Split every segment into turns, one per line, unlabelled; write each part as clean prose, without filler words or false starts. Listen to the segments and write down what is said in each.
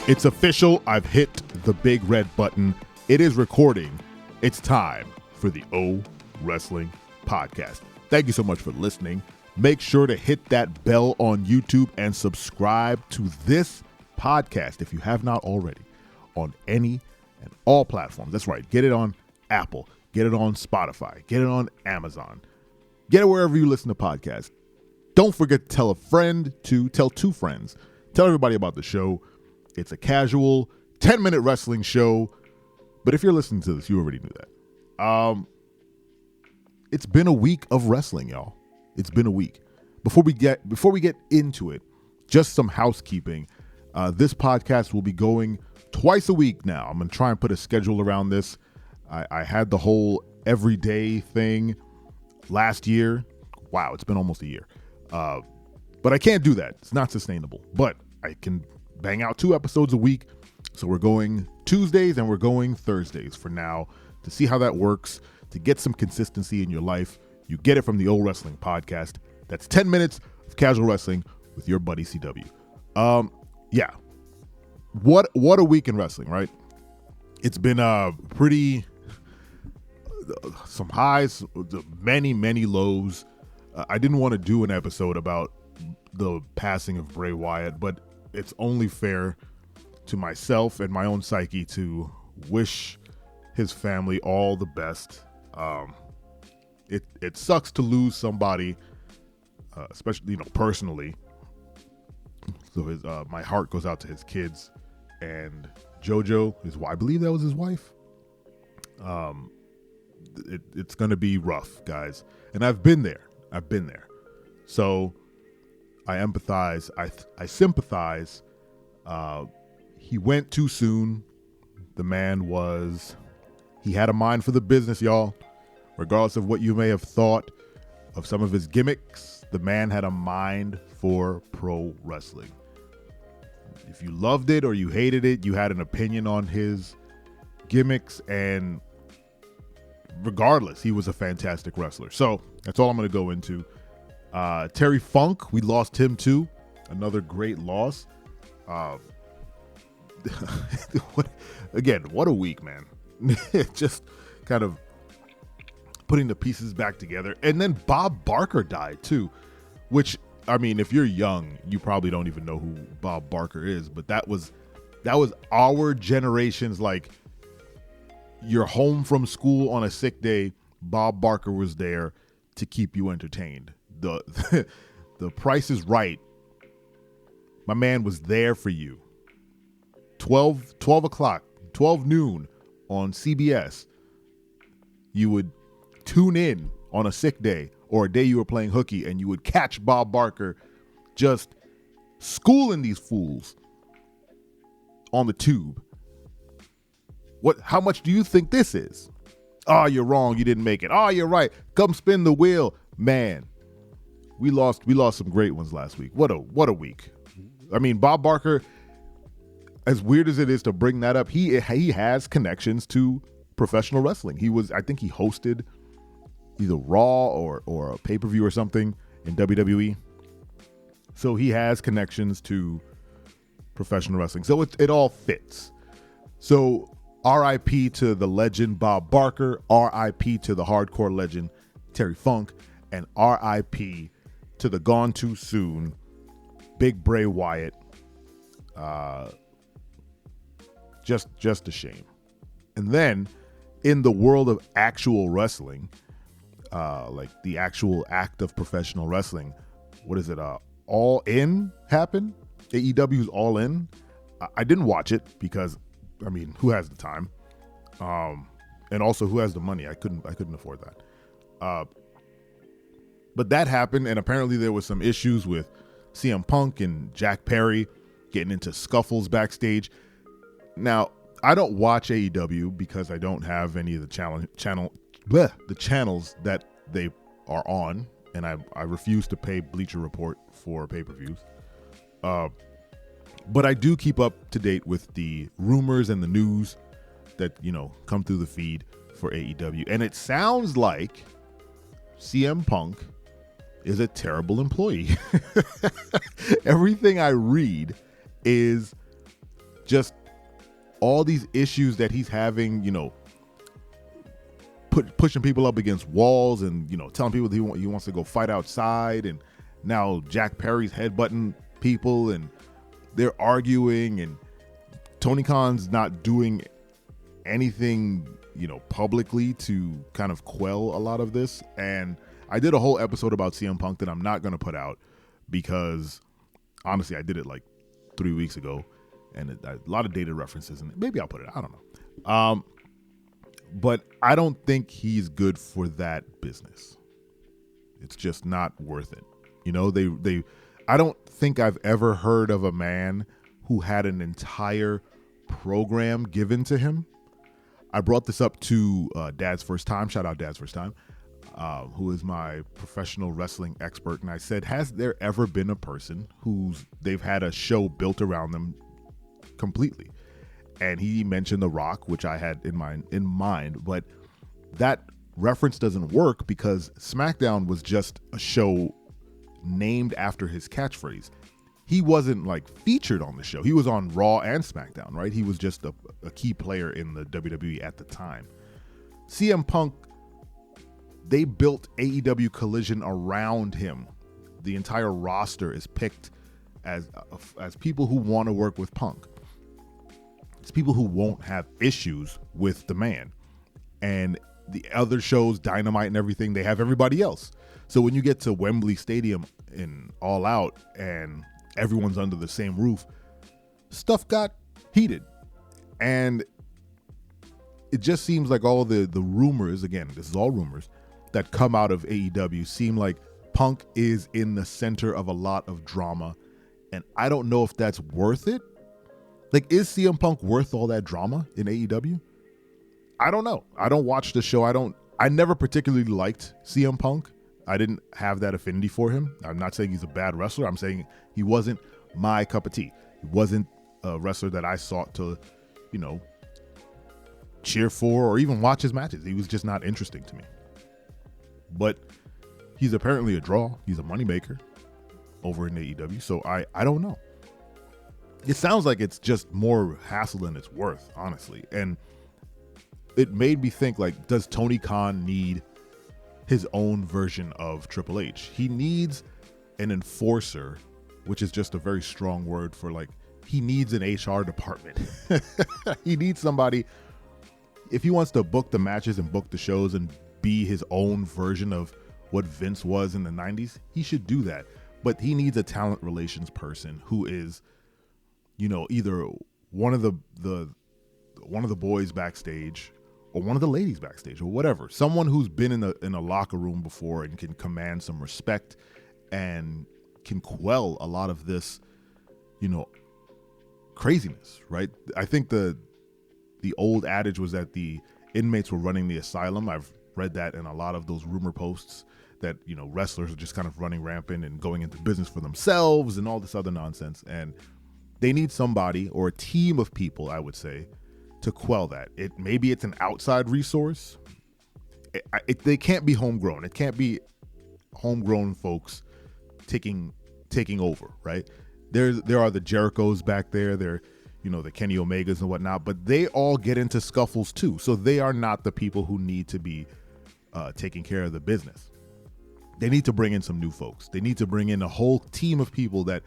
It's official. I've hit the big red button. It is recording. It's time for the O Wrestling Podcast. Thank you so much for listening. Make sure to hit that bell on YouTube and subscribe to this podcast if you have not already on any and all platforms. That's right. Get it on Apple. Get it on Spotify. Get it on Amazon. Get it wherever you listen to podcasts. Don't forget to tell a friend to tell two friends. Tell everybody about the show. It's a casual 10-minute wrestling show. But if you're listening to this, you already knew that. It's been a week of wrestling, y'all. It's been a week. Before we get into it, just some housekeeping. This podcast will be going twice a week now. I'm going to try and put a schedule around this. I had the whole everyday thing last year. Wow, it's been almost a year. But I can't do that. It's not sustainable. But I can bang out 2 episodes a week. So we're going Tuesdays and we're going Thursdays for now to see how that works, to get some consistency in your life. You get it from the Old Wrestling Podcast. That's 10 minutes of casual wrestling with your buddy CW. Yeah. What a week in wrestling, right? It's been pretty some highs, many lows. I didn't want to do an episode about the passing of Bray Wyatt, but it's only fair to myself and my own psyche to wish his family all the best. It sucks to lose somebody, especially personally. So my heart goes out to his kids and JoJo, I believe that was his wife. It's gonna be rough, guys, and I've been there. So I empathize. I sympathize. He went too soon. The man he had a mind for the business, y'all. Regardless of what you may have thought of some of his gimmicks, the man had a mind for pro wrestling. If you loved it or you hated it, you had an opinion on his gimmicks, and regardless, he was a fantastic wrestler. So that's all I'm going to go into. Terry Funk, we lost him too. Another great loss. What a week, man. Just kind of putting the pieces back together. And then Bob Barker died too, which, I mean, if you're young, you probably don't even know who Bob Barker is, but that was our generation's, like, you're home from school on a sick day, Bob Barker was there to keep you entertained. The Price is Right. My man was there for you. 12 o'clock, 12 noon on CBS. You would tune in on a sick day or a day you were playing hooky, and you would catch Bob Barker just schooling these fools on the tube. How much do you think this is? Oh, you're wrong. You didn't make it. Oh, you're right. Come spin the wheel. Man, we lost some great ones last week. What a week. I mean, Bob Barker, as weird as it is to bring that up, he has connections to professional wrestling. I think he hosted either Raw or a pay-per-view or something in WWE. So he has connections to professional wrestling. So it all fits. So R.I.P. to the legend Bob Barker, R.I.P. to the hardcore legend Terry Funk, and R.I.P. to the gone too soon Big Bray Wyatt. Just a shame. And then in the world of actual wrestling, like the actual act of professional wrestling, what is it? All In happened? AEW's All In. I didn't watch it because, I mean, who has the time? And also, who has the money? I couldn't afford that. But that happened, and apparently there was some issues with CM Punk and Jack Perry getting into scuffles backstage. Now, I don't watch AEW because I don't have any of the channels that they are on, and I refuse to pay Bleacher Report for pay-per-views. But I do keep up to date with the rumors and the news that, come through the feed for AEW. And it sounds like CM Punk is a terrible employee. Everything I read is just all these issues that he's having, pushing people up against walls and, telling people that he wants to go fight outside. And now Jack Perry's headbutting people and they're arguing, and Tony Khan's not doing anything, publicly to kind of quell a lot of this. And I did a whole episode about CM Punk that I'm not going to put out because honestly, I did it like 3 weeks ago and a lot of dated references, and maybe I'll put it, I don't know. But I don't think he's good for that business. It's just not worth it. I don't think I've ever heard of a man who had an entire program given to him. I brought this up to Dad's First Time. Shout out Dad's First Time, who is my professional wrestling expert. And I said, has there ever been a person they've had a show built around them completely? And he mentioned The Rock, which I had in mind, but that reference doesn't work because SmackDown was just a show named after his catchphrase. He wasn't like featured on the show. He was on Raw and SmackDown, right? He was just a key player in the WWE at the time. CM Punk, they built AEW Collision around him. The entire roster is picked as people who want to work with Punk. It's people who won't have issues with the man. And the other shows, Dynamite and everything, they have everybody else. So when you get to Wembley Stadium in All Out and everyone's under the same roof, stuff got heated. And it just seems like all the rumors, again, this is all rumors, that come out of AEW seem like Punk is in the center of a lot of drama. And I don't know if that's worth it. Like, is CM Punk worth all that drama in AEW? I don't know. I don't watch the show. I never particularly liked CM Punk. I didn't have that affinity for him. I'm not saying he's a bad wrestler. I'm saying he wasn't my cup of tea. He wasn't a wrestler that I sought to, cheer for or even watch his matches. He was just not interesting to me. But he's apparently a draw. He's a moneymaker over in AEW. So I don't know. It sounds like it's just more hassle than it's worth, honestly. And it made me think, like, does Tony Khan need his own version of Triple H? He needs an enforcer, which is just a very strong word for, like, he needs an HR department. He needs somebody, if he wants to book the matches and book the shows and be his own version of what Vince was in the 90s, he should do that. But he needs a talent relations person who is, either one of the boys backstage or one of the ladies backstage or whatever. Someone who's been in a locker room before and can command some respect and can quell a lot of this, craziness, right? I think the old adage was that the inmates were running the asylum. I've read that in a lot of those rumor posts that, wrestlers are just kind of running rampant and going into business for themselves and all this other nonsense. And they need somebody or a team of people, I would say, to quell that. Maybe it's an outside resource. They can't be homegrown. It can't be homegrown folks taking over, right? There are the Jerichos back there. There, the Kenny Omegas and whatnot, but they all get into scuffles too. So they are not the people who need to be taking care of the business. They need to bring in some new folks. They need to bring in a whole team of people that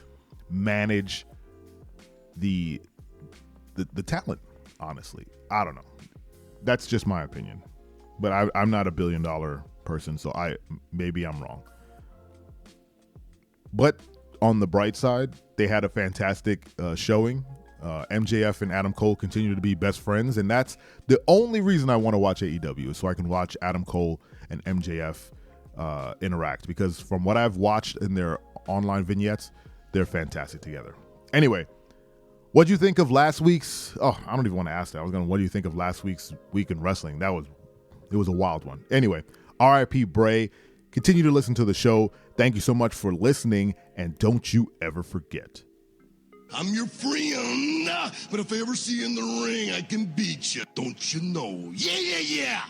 manage the talent. Honestly, I don't know. That's just my opinion, but I'm not a $1 billion person, so maybe I'm wrong. But on the bright side, they had a fantastic showing. MJF and Adam Cole continue to be best friends, and that's the only reason I want to watch AEW, is so I can watch Adam Cole and MJF interact, because from what I've watched in their online vignettes, they're fantastic together. Anyway, what do you think of last week's? Oh, I don't even want to ask that. What do you think of last week's Week in Wrestling? It was a wild one. Anyway, R.I.P. Bray. Continue to listen to the show. Thank you so much for listening, and don't you ever forget.
I'm your friend, but if I ever see you in the ring, I can beat you. Don't you know? Yeah, yeah, yeah.